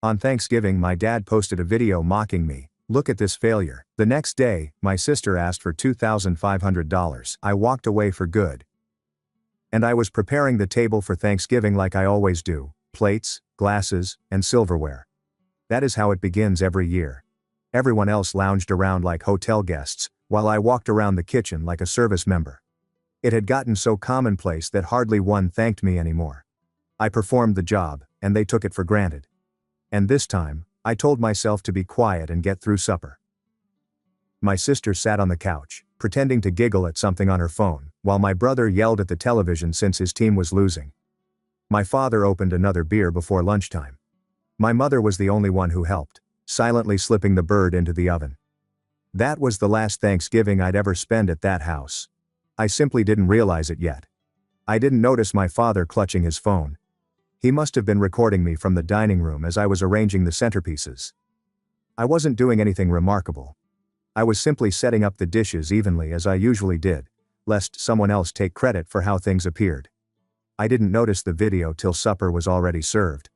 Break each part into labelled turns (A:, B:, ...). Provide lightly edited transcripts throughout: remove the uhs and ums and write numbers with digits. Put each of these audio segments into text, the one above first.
A: On Thanksgiving, my dad posted a video mocking me. Look at this failure. The next day, my sister asked for $2,500. I walked away for good. And I was preparing the table for Thanksgiving like I always do. Plates, glasses, and silverware. That is how it begins every year. Everyone else lounged around like hotel guests, while I walked around the kitchen like a service member. It had gotten so commonplace that hardly one thanked me anymore. I performed the job, and they took it for granted. And this time, I told myself to be quiet and get through supper. My sister sat on the couch, pretending to giggle at something on her phone, while my brother yelled at the television since his team was losing. My father opened another beer before lunchtime. My mother was the only one who helped, silently slipping the bird into the oven. That was the last Thanksgiving I'd ever spend at that house. I simply didn't realize it yet. I didn't notice my father clutching his phone. He must have been recording me from the dining room as I was arranging the centerpieces. I wasn't doing anything remarkable. I was simply setting up the dishes evenly as I usually did, lest someone else take credit for how things appeared. I didn't notice the video till supper was already served.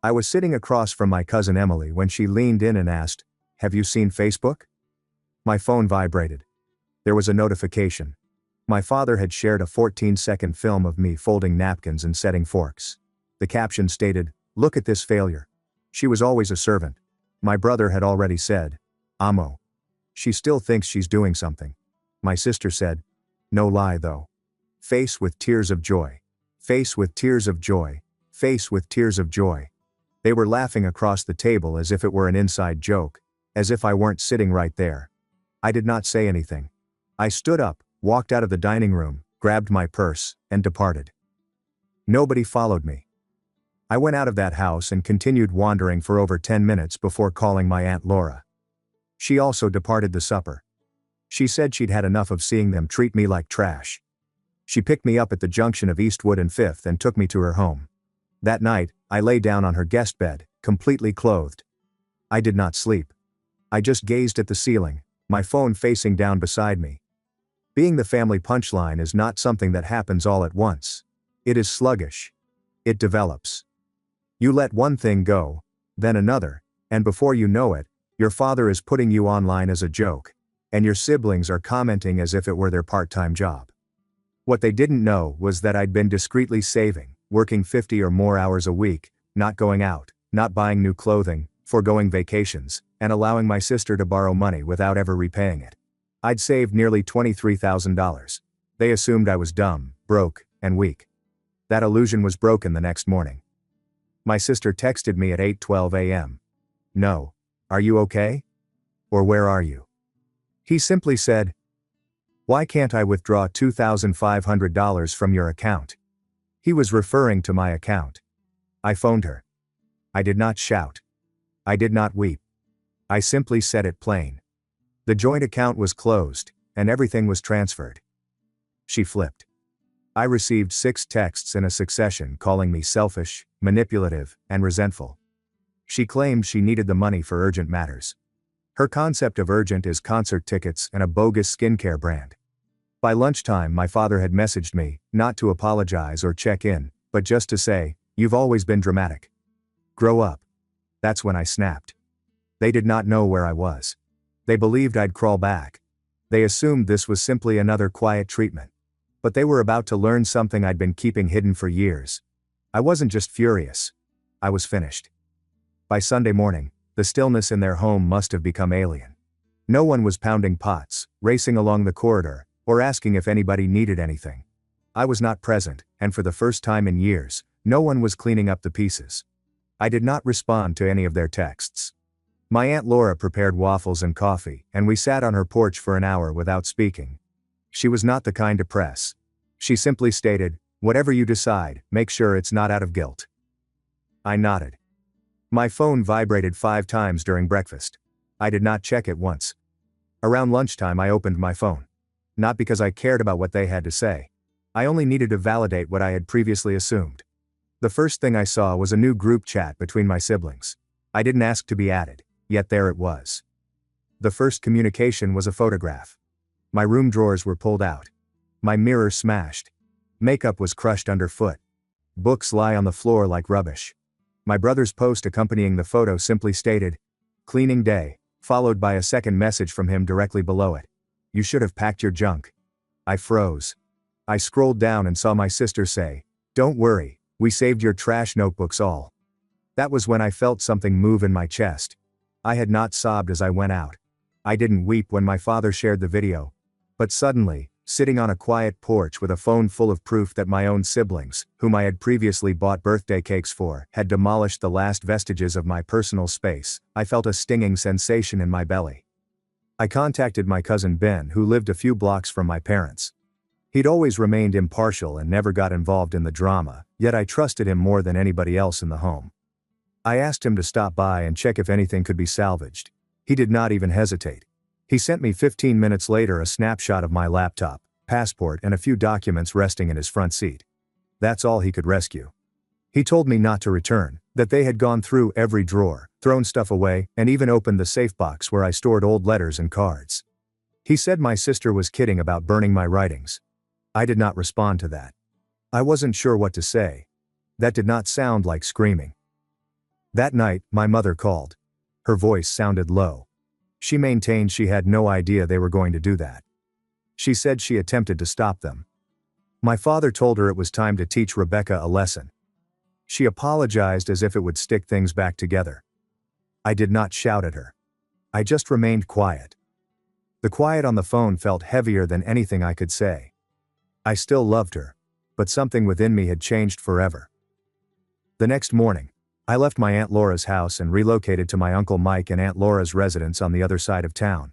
A: I was sitting across from my cousin Emily when she leaned in and asked, "Have you seen Facebook?" My phone vibrated. There was a notification. My father had shared a 14-second film of me folding napkins and setting forks. The caption stated, "Look at this failure. She was always a servant." My brother had already said, "Amo. She still thinks she's doing something." My sister said, "No lie though. Face with tears of joy. Face with tears of joy. Face with tears of joy." They were laughing across the table as if it were an inside joke, as if I weren't sitting right there. I did not say anything. I stood up, walked out of the dining room, grabbed my purse, and departed. Nobody followed me. I went out of that house and continued wandering for over 10 minutes before calling my Aunt Laura. She also departed the supper. She said she'd had enough of seeing them treat me like trash. She picked me up at the junction of Eastwood and 5th and took me to her home. That night, I lay down on her guest bed, completely clothed. I did not sleep. I just gazed at the ceiling, my phone facing down beside me. Being the family punchline is not something that happens all at once. It is sluggish. It develops. You let one thing go, then another, and before you know it, your father is putting you online as a joke, and your siblings are commenting as if it were their part-time job. What they didn't know was that I'd been discreetly saving, working 50 or more hours a week, not going out, not buying new clothing, foregoing vacations, and allowing my sister to borrow money without ever repaying it. I'd saved nearly $23,000. They assumed I was dumb, broke, and weak. That illusion was broken the next morning. My sister texted me at 8:12 a.m. "No. Are you okay? Or where are you?" He simply said, "Why can't I withdraw $2,500 from your account?" He was referring to my account. I phoned her. I did not shout. I did not weep. I simply said it plain. The joint account was closed, and everything was transferred. She flipped. I received 6 texts in a succession calling me selfish, manipulative, and resentful. She claimed she needed the money for urgent matters. Her concept of urgent is concert tickets and a bogus skincare brand. By lunchtime, my father had messaged me, not to apologize or check in, but just to say, "You've always been dramatic. Grow up." That's when I snapped. They did not know where I was. They believed I'd crawl back. They assumed this was simply another quiet treatment. But they were about to learn something I'd been keeping hidden for years. I wasn't just furious. I was finished. By Sunday morning, the stillness in their home must have become alien. No one was pounding pots, racing along the corridor, or asking if anybody needed anything. I was not present, and for the first time in years, no one was cleaning up the pieces. I did not respond to any of their texts. My Aunt Laura prepared waffles and coffee, and we sat on her porch for an hour without speaking. She was not the kind to press. She simply stated, "Whatever you decide, make sure it's not out of guilt." I nodded. My phone vibrated 5 times during breakfast. I did not check it once. Around lunchtime I opened my phone. Not because I cared about what they had to say. I only needed to validate what I had previously assumed. The first thing I saw was a new group chat between my siblings. I didn't ask to be added, yet there it was. The first communication was a photograph. My room drawers were pulled out. My mirror smashed. Makeup was crushed underfoot. Books lie on the floor like rubbish. My brother's post accompanying the photo simply stated, "Cleaning day," followed by a second message from him directly below it. "You should have packed your junk." I froze. I scrolled down and saw my sister say, "Don't worry, we saved your trash notebooks all." That was when I felt something move in my chest. I had not sobbed as I went out. I didn't weep when my father shared the video. But suddenly, sitting on a quiet porch with a phone full of proof that my own siblings, whom I had previously bought birthday cakes for, had demolished the last vestiges of my personal space, I felt a stinging sensation in my belly. I contacted my cousin Ben, who lived a few blocks from my parents. He'd always remained impartial and never got involved in the drama, yet I trusted him more than anybody else in the home. I asked him to stop by and check if anything could be salvaged. He did not even hesitate. He sent me 15 minutes later a snapshot of my laptop, passport and a few documents resting in his front seat. That's all he could rescue. He told me not to return, that they had gone through every drawer, thrown stuff away, and even opened the safe box where I stored old letters and cards. He said my sister was kidding about burning my writings. I did not respond to that. I wasn't sure what to say. That did not sound like screaming. That night, my mother called. Her voice sounded low. She maintained she had no idea they were going to do that. She said she attempted to stop them. My father told her it was time to teach Rebecca a lesson. She apologized as if it would stick things back together. I did not shout at her. I just remained quiet. The quiet on the phone felt heavier than anything I could say. I still loved her, but something within me had changed forever. The next morning, I left my Aunt Laura's house and relocated to my Uncle Mike and Aunt Laura's residence on the other side of town.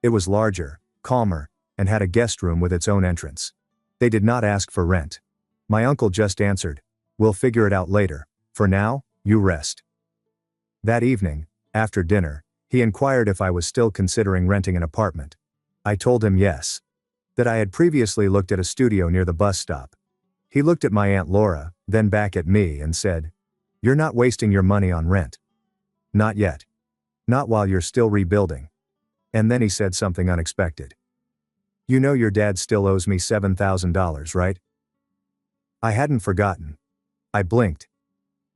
A: It was larger, calmer, and had a guest room with its own entrance. They did not ask for rent. My uncle just answered, "We'll figure it out later. For now, you rest." That evening, after dinner, he inquired if I was still considering renting an apartment. I told him yes. That I had previously looked at a studio near the bus stop. He looked at my Aunt Laura, then back at me and said, "You're not wasting your money on rent. Not yet. Not while you're still rebuilding." And then he said something unexpected. "You know your dad still owes me $7,000, right?" I hadn't forgotten. I blinked.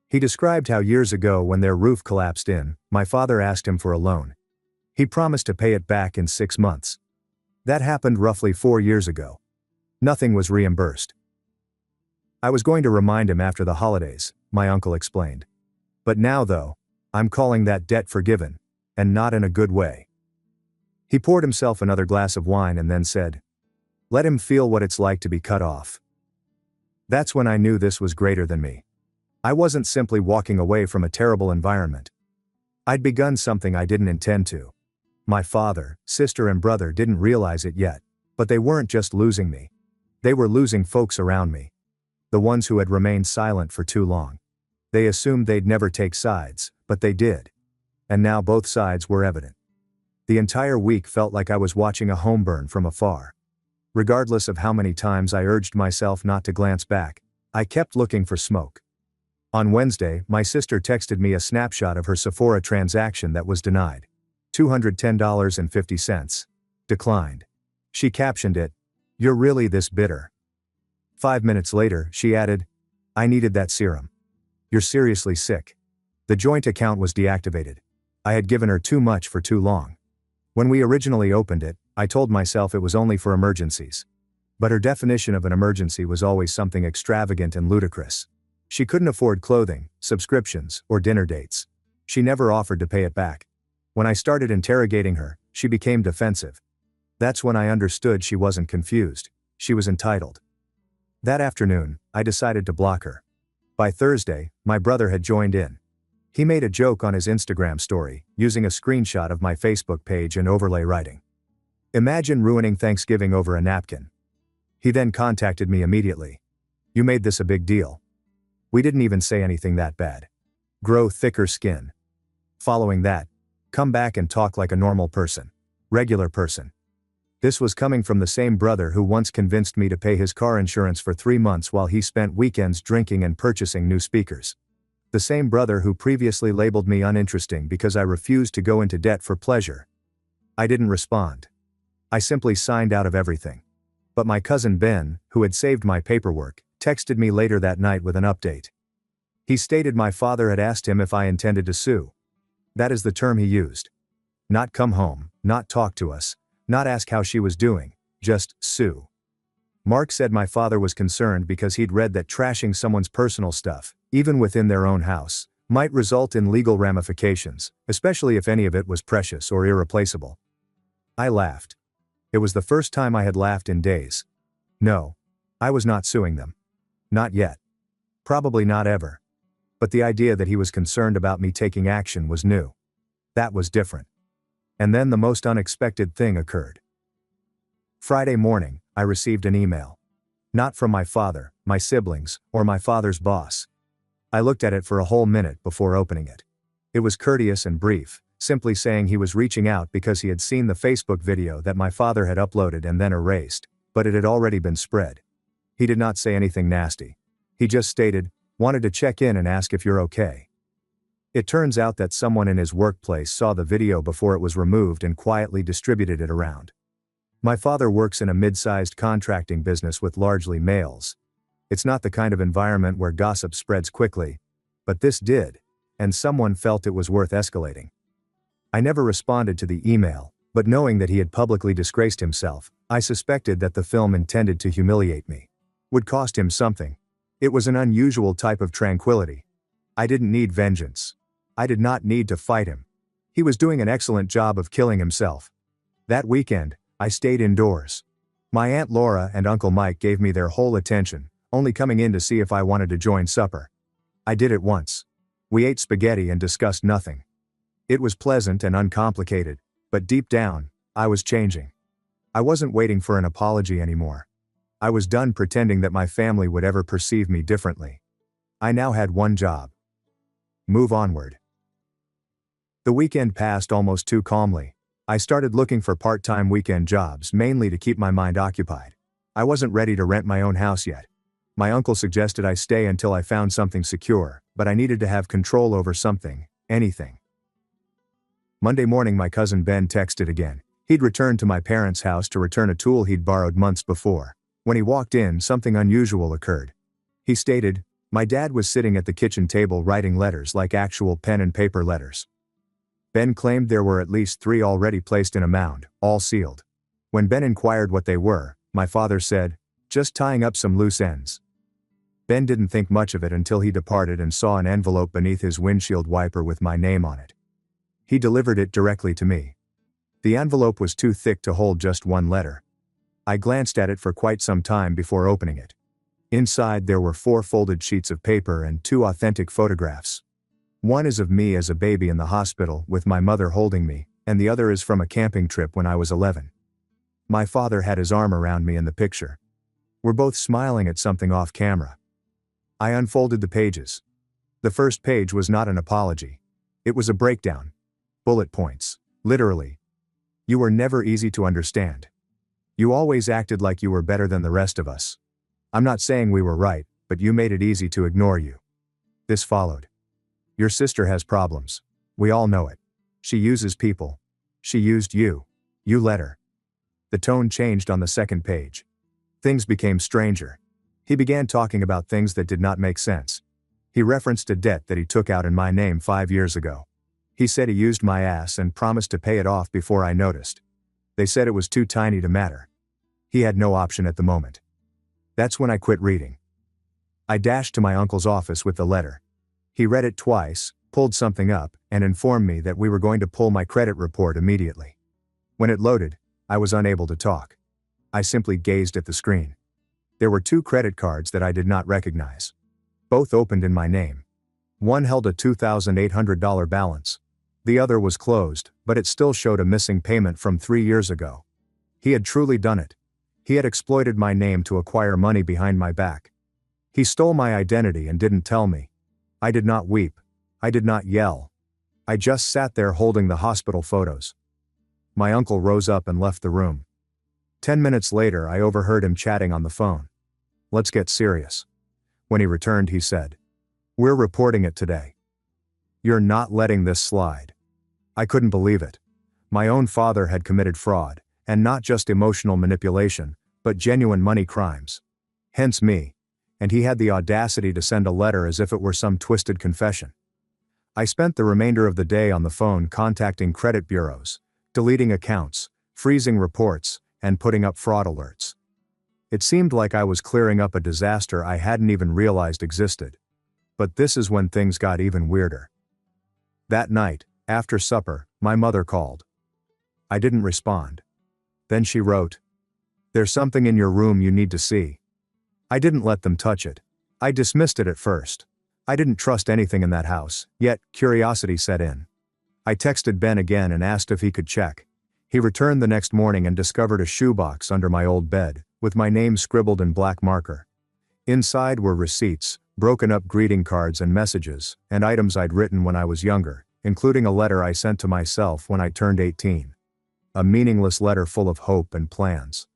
A: He described how years ago when their roof collapsed in, my father asked him for a loan. He promised to pay it back in 6 months. That happened roughly 4 years ago. Nothing was reimbursed. I was going to remind him after the holidays, my uncle explained. But now though, I'm calling that debt forgiven, and not in a good way. He poured himself another glass of wine and then said, "Let him feel what it's like to be cut off." That's when I knew this was greater than me. I wasn't simply walking away from a terrible environment. I'd begun something I didn't intend to. My father, sister and brother didn't realize it yet, but they weren't just losing me. They were losing folks around me. The ones who had remained silent for too long. They assumed they'd never take sides, but they did. And now both sides were evident. The entire week felt like I was watching a home burn from afar. Regardless of how many times I urged myself not to glance back, I kept looking for smoke. On Wednesday, my sister texted me a snapshot of her Sephora transaction that was denied. $210.50. Declined. She captioned it, "You're really this bitter." 5 minutes later, she added, "I needed that serum. You're seriously sick." The joint account was deactivated. I had given her too much for too long. When we originally opened it, I told myself it was only for emergencies. But her definition of an emergency was always something extravagant and ludicrous. She couldn't afford clothing, subscriptions, or dinner dates. She never offered to pay it back. When I started interrogating her, she became defensive. That's when I understood she wasn't confused. She was entitled. That afternoon, I decided to block her. By Thursday, my brother had joined in. He made a joke on his Instagram story, using a screenshot of my Facebook page and overlay writing, "Imagine ruining Thanksgiving over a napkin." He then contacted me immediately. "You made this a big deal. We didn't even say anything that bad. Grow thicker skin. Following that, come back and talk like a normal person. Regular person." This was coming from the same brother who once convinced me to pay his car insurance for 3 months while he spent weekends drinking and purchasing new speakers. The same brother who previously labeled me uninteresting because I refused to go into debt for pleasure. I didn't respond. I simply signed out of everything. But my cousin Ben, who had saved my paperwork, texted me later that night with an update. He stated my father had asked him if I intended to sue. That is the term he used. Not come home, not talk to us, not ask how she was doing, just sue. Mark said my father was concerned because he'd read that trashing someone's personal stuff, even within their own house, might result in legal ramifications, especially if any of it was precious or irreplaceable. I laughed. It was the first time I had laughed in days. No, I was not suing them. Not yet. Probably not ever. But the idea that he was concerned about me taking action was new. That was different. And then the most unexpected thing occurred. Friday morning, I received an email. Not from my father, my siblings, or my father's boss. I looked at it for a whole minute before opening it. It was courteous and brief, simply saying he was reaching out because he had seen the Facebook video that my father had uploaded and then erased, but it had already been spread. He did not say anything nasty. He just stated, wanted to check in and ask if you're okay. It turns out that someone in his workplace saw the video before it was removed and quietly distributed it around. My father works in a mid-sized contracting business with largely males. It's not the kind of environment where gossip spreads quickly, but this did, and someone felt it was worth escalating. I never responded to the email, but knowing that he had publicly disgraced himself, I suspected that the film intended to humiliate me. Would cost him something. It was an unusual type of tranquility. I didn't need vengeance. I did not need to fight him. He was doing an excellent job of killing himself. That weekend, I stayed indoors. My Aunt Laura and Uncle Mike gave me their whole attention, only coming in to see if I wanted to join supper. I did it once. We ate spaghetti and discussed nothing. It was pleasant and uncomplicated, but deep down, I was changing. I wasn't waiting for an apology anymore. I was done pretending that my family would ever perceive me differently. I now had one job. Move onward. The weekend passed almost too calmly. I started looking for part-time weekend jobs mainly to keep my mind occupied. I wasn't ready to rent my own house yet. My uncle suggested I stay until I found something secure, but I needed to have control over something, anything. Monday morning my cousin Ben texted again. He'd returned to my parents' house to return a tool he'd borrowed months before. When he walked in, something unusual occurred. He stated, my dad was sitting at the kitchen table writing letters like actual pen and paper letters. Ben claimed there were at least 3 already placed in a mound, all sealed. When Ben inquired what they were, my father said, just tying up some loose ends. Ben didn't think much of it until he departed and saw an envelope beneath his windshield wiper with my name on it. He delivered it directly to me. The envelope was too thick to hold just one letter. I glanced at it for quite some time before opening it. Inside there were 4 folded sheets of paper and 2 authentic photographs. One is of me as a baby in the hospital with my mother holding me, and the other is from a camping trip when I was 11. My father had his arm around me in the picture. We're both smiling at something off camera. I unfolded the pages. The first page was not an apology. It was a breakdown. Bullet points. Literally. You were never easy to understand. You always acted like you were better than the rest of us. I'm not saying we were right, but you made it easy to ignore you. This followed. Your sister has problems. We all know it. She uses people. She used you. You let her. The tone changed on the second page. Things became stranger. He began talking about things that did not make sense. He referenced a debt that he took out in my name 5 years ago. He said he used my ass and promised to pay it off before I noticed. They said it was too tiny to matter. He had no option at the moment. That's when I quit reading. I dashed to my uncle's office with the letter. He read it twice, pulled something up, and informed me that we were going to pull my credit report immediately. When it loaded, I was unable to talk. I simply gazed at the screen. There were 2 credit cards that I did not recognize. Both opened in my name. One held a $2,800 balance. The other was closed, but it still showed a missing payment from 3 years ago. He had truly done it. He had exploited my name to acquire money behind my back. He stole my identity and didn't tell me. I did not weep. I did not yell. I just sat there holding the hospital photos. My uncle rose up and left the room. 10 minutes later I overheard him chatting on the phone. Let's get serious. When he returned he said, we're reporting it today. You're not letting this slide. I couldn't believe it. My own father had committed fraud, and not just emotional manipulation, but genuine money crimes. Hence me. and he had the audacity to send a letter as if it were some twisted confession. I spent the remainder of the day on the phone contacting credit bureaus, deleting accounts, freezing reports, and putting up fraud alerts. It seemed like I was clearing up a disaster I hadn't even realized existed. But this is when things got even weirder. That night, after supper, my mother called. I didn't respond. Then she wrote, "There's something in your room you need to see." I didn't let them touch it. I dismissed it at first. I didn't trust anything in that house, yet curiosity set in. I texted Ben again and asked if he could check. He returned the next morning and discovered a shoebox under my old bed, with my name scribbled in black marker. Inside were receipts, broken up greeting cards and messages, and items I'd written when I was younger, including a letter I sent to myself when I turned 18. A meaningless letter full of hope and plans.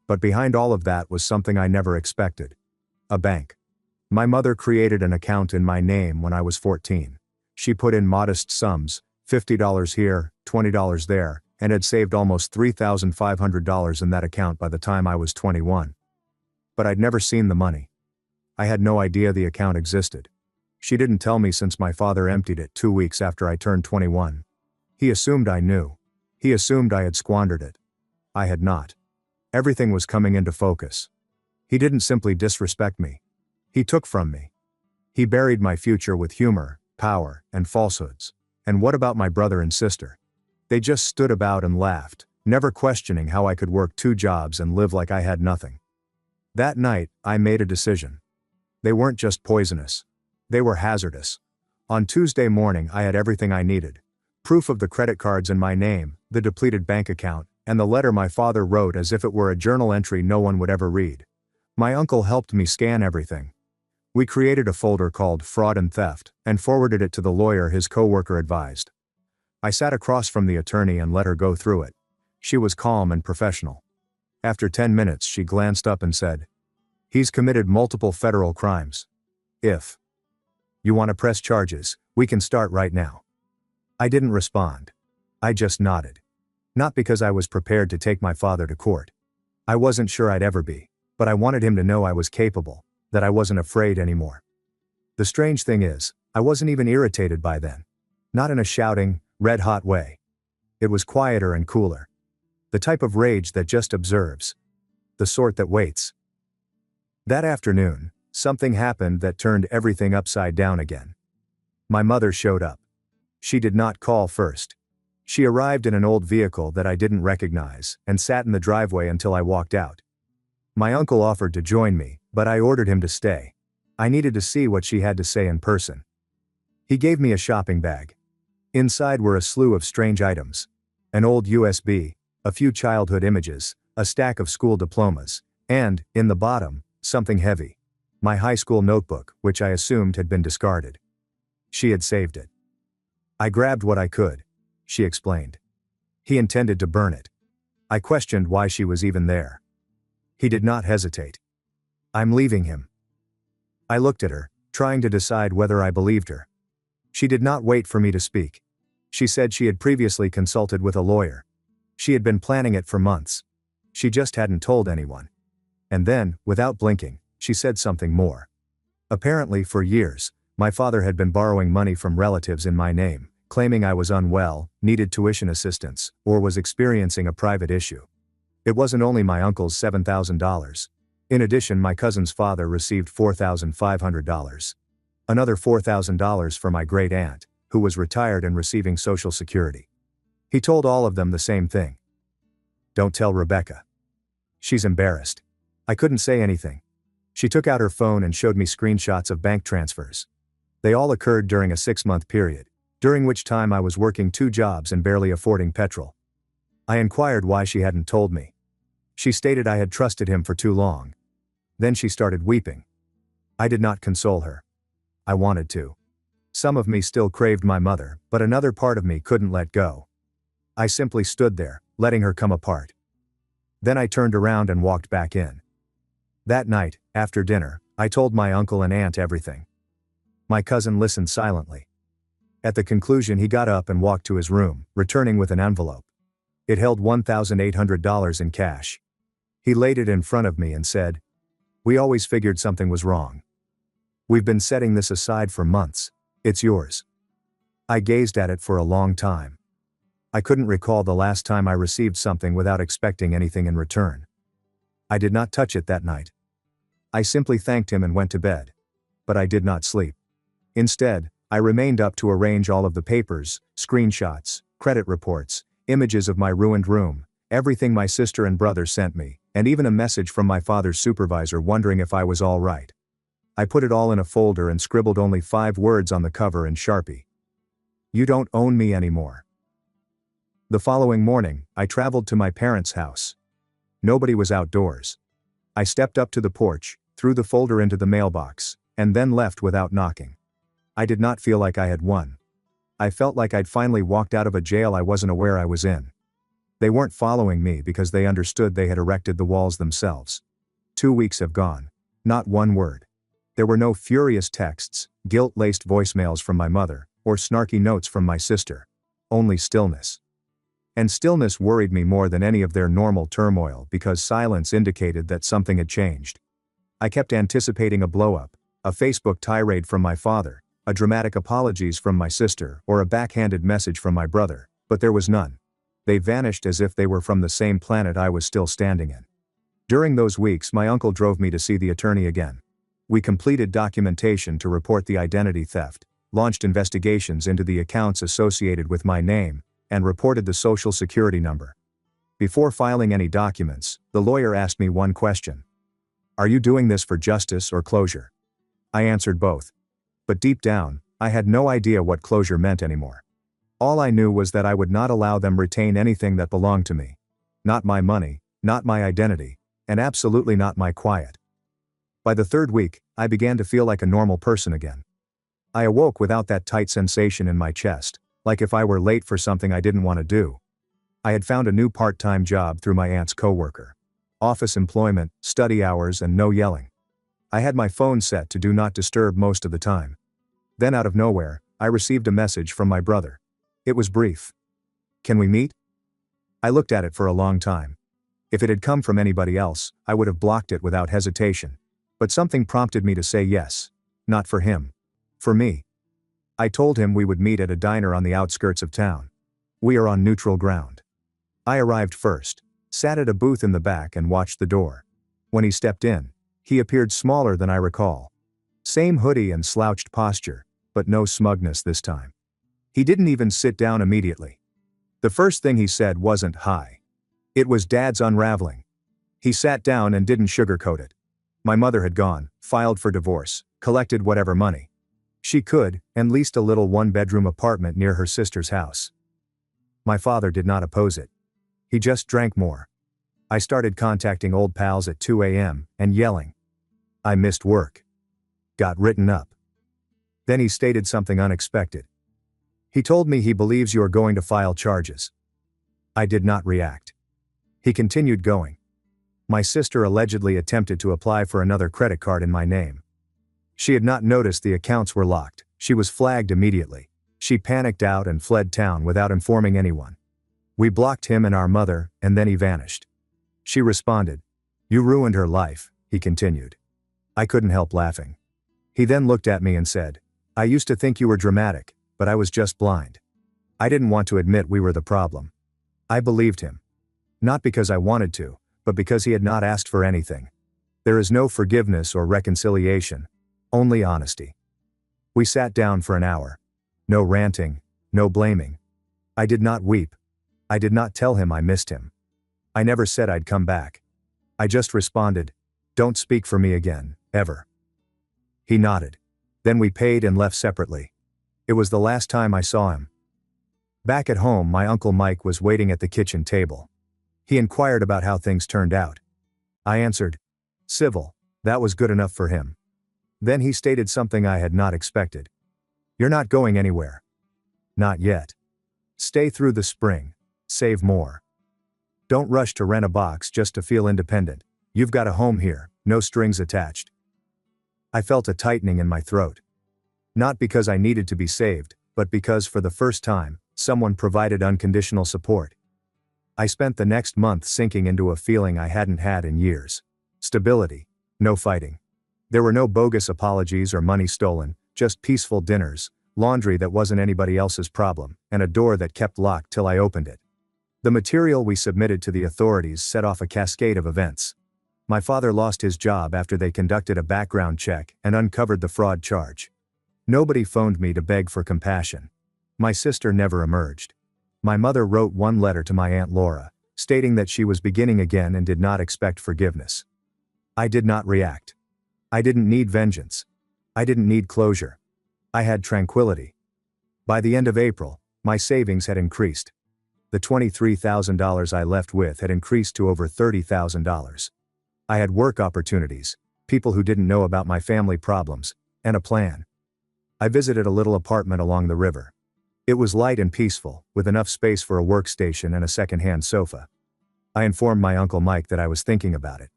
A: But behind all of that was something I never expected. A bank. My mother created an account in my name when I was 14. She put in modest sums, $50 here, $20 there, and had saved almost $3,500 in that account by the time I was 21. But I'd never seen the money. I had no idea the account existed. She didn't tell me since my father emptied it 2 weeks after I turned 21. He assumed I knew. He assumed I had squandered it. I had not. Everything was coming into focus. He didn't simply disrespect me. He took from me. He buried my future with humor, power, and falsehoods. And what about my brother and sister? They just stood about and laughed, never questioning how I could work 2 jobs and live like I had nothing. That night, I made a decision. They weren't just poisonous. They were hazardous. On Tuesday morning I had everything I needed. Proof of the credit cards in my name, the depleted bank account, and the letter my father wrote as if it were a journal entry no one would ever read. My uncle helped me scan everything. We created a folder called Fraud and Theft, and forwarded it to the lawyer his coworker advised. I sat across from the attorney and let her go through it. She was calm and professional. After 10 minutes she glanced up and said, "He's committed multiple federal crimes. If you want to press charges, we can start right now." I didn't respond. I just nodded. Not because I was prepared to take my father to court. I wasn't sure I'd ever be, but I wanted him to know I was capable, that I wasn't afraid anymore. The strange thing is, I wasn't even irritated by then. Not in a shouting, red-hot way. It was quieter and cooler. The type of rage that just observes. The sort that waits. That afternoon, something happened that turned everything upside down again. My mother showed up. She did not call first. She arrived in an old vehicle that I didn't recognize, and sat in the driveway until I walked out. My uncle offered to join me, but I ordered him to stay. I needed to see what she had to say in person. He gave me a shopping bag. Inside were a slew of strange items. An old USB, a few childhood images, a stack of school diplomas, and, in the bottom, something heavy. My high school notebook, which I assumed had been discarded. She had saved it. I grabbed what I could, she explained. He intended to burn it. I questioned why she was even there. He did not hesitate. "I'm leaving him." I looked at her, trying to decide whether I believed her. She did not wait for me to speak. She said she had previously consulted with a lawyer. She had been planning it for months. She just hadn't told anyone. And then, without blinking, she said something more. Apparently, for years, my father had been borrowing money from relatives in my name, claiming I was unwell, needed tuition assistance, or was experiencing a private issue. It wasn't only my uncle's $7,000. In addition, my cousin's father received $4,500. Another $4,000 for my great aunt, who was retired and receiving Social Security. He told all of them the same thing. "Don't tell Rebecca. She's embarrassed." I couldn't say anything. She took out her phone and showed me screenshots of bank transfers. They all occurred during a 6-month period, during which time I was working 2 jobs and barely affording petrol. I inquired why she hadn't told me. She stated I had trusted him for too long. Then she started weeping. I did not console her. I wanted to. Some of me still craved my mother, but another part of me couldn't let go. I simply stood there, letting her come apart. Then I turned around and walked back in. That night, after dinner, I told my uncle and aunt everything. My cousin listened silently. At the conclusion he got up and walked to his room, returning with an envelope. It held $1,800 in cash. He laid it in front of me and said, We always figured something was wrong. We've been setting this aside for months. It's yours. I gazed at it for a long time. I couldn't recall the last time I received something without expecting anything in return. I did not touch it that night. I simply thanked him and went to bed. But I did not sleep. Instead, I remained up to arrange all of the papers, screenshots, credit reports, images of my ruined room, everything my sister and brother sent me, and even a message from my father's supervisor wondering if I was all right. I put it all in a folder and scribbled only 5 words on the cover in Sharpie. You don't own me anymore. The following morning, I traveled to my parents' house. Nobody was outdoors. I stepped up to the porch, threw the folder into the mailbox, and then left without knocking. I did not feel like I had won. I felt like I'd finally walked out of a jail I wasn't aware I was in. They weren't following me because they understood they had erected the walls themselves. 2 weeks have gone. Not one word. There were no furious texts, guilt-laced voicemails from my mother, or snarky notes from my sister. Only stillness. And stillness worried me more than any of their normal turmoil because silence indicated that something had changed. I kept anticipating a blow-up, a Facebook tirade from my father, a dramatic apologies from my sister, or a backhanded message from my brother, but there was none. They vanished as if they were from the same planet I was still standing in. During those weeks, my uncle drove me to see the attorney again. We completed documentation to report the identity theft, launched investigations into the accounts associated with my name, and reported the social security number. Before filing any documents, the lawyer asked me one question. Are you doing this for justice or closure? I answered both. But deep down, I had no idea what closure meant anymore. All I knew was that I would not allow them retain anything that belonged to me. Not my money, not my identity, and absolutely not my quiet. By the 3rd week, I began to feel like a normal person again. I awoke without that tight sensation in my chest, like if I were late for something I didn't want to do. I had found a new part-time job through my aunt's coworker. Office employment, study hours, and no yelling. I had my phone set to do not disturb most of the time. Then out of nowhere, I received a message from my brother. It was brief. Can we meet? I looked at it for a long time. If it had come from anybody else, I would have blocked it without hesitation. But something prompted me to say yes. Not for him. For me. I told him we would meet at a diner on the outskirts of town. We are on neutral ground. I arrived first, sat at a booth in the back and watched the door. When he stepped in, he appeared smaller than I recall. Same hoodie and slouched posture, but no smugness this time. He didn't even sit down immediately. The first thing he said wasn't hi. It was Dad's unraveling. He sat down and didn't sugarcoat it. My mother had gone, filed for divorce, collected whatever money she could, and leased a little 1-bedroom apartment near her sister's house. My father did not oppose it. He just drank more. I started contacting old pals at 2 a.m. and yelling. I missed work. Got written up. Then he stated something unexpected. He told me he believes you are going to file charges. I did not react. He continued going. My sister allegedly attempted to apply for another credit card in my name. She had not noticed the accounts were locked. She was flagged immediately. She panicked out and fled town without informing anyone. We blocked him and our mother, and then he vanished. She responded. You ruined her life, he continued. I couldn't help laughing. He then looked at me and said, I used to think you were dramatic, but I was just blind. I didn't want to admit we were the problem. I believed him. Not because I wanted to, but because he had not asked for anything. There is no forgiveness or reconciliation, only honesty. We sat down for an hour. No ranting, no blaming. I did not weep. I did not tell him I missed him. I never said I'd come back. I just responded, don't speak for me again, ever. He nodded. Then we paid and left separately. It was the last time I saw him. Back at home, my Uncle Mike was waiting at the kitchen table. He inquired about how things turned out. I answered, civil, that was good enough for him. Then he stated something I had not expected. You're not going anywhere. Not yet. Stay through the spring. Save more. Don't rush to rent a box just to feel independent. You've got a home here, no strings attached. I felt a tightening in my throat. Not because I needed to be saved, but because for the first time, someone provided unconditional support. I spent the next month sinking into a feeling I hadn't had in years. Stability. No fighting. There were no bogus apologies or money stolen, just peaceful dinners, laundry that wasn't anybody else's problem, and a door that kept locked till I opened it. The material we submitted to the authorities set off a cascade of events. My father lost his job after they conducted a background check and uncovered the fraud charge. Nobody phoned me to beg for compassion. My sister never emerged. My mother wrote one letter to my Aunt Laura, stating that she was beginning again and did not expect forgiveness. I did not react. I didn't need vengeance. I didn't need closure. I had tranquility. By the end of April, my savings had increased. The $23,000 I left with had increased to over $30,000. I had work opportunities, people who didn't know about my family problems, and a plan. I visited a little apartment along the river. It was light and peaceful, with enough space for a workstation and a second-hand sofa. I informed my Uncle Mike that I was thinking about it.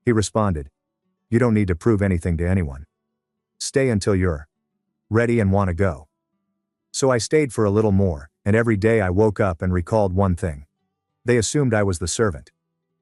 A: He responded, "You don't need to prove anything to anyone. Stay until you're ready and want to go." So I stayed for a little more, and every day I woke up and recalled one thing. They assumed I was the servant.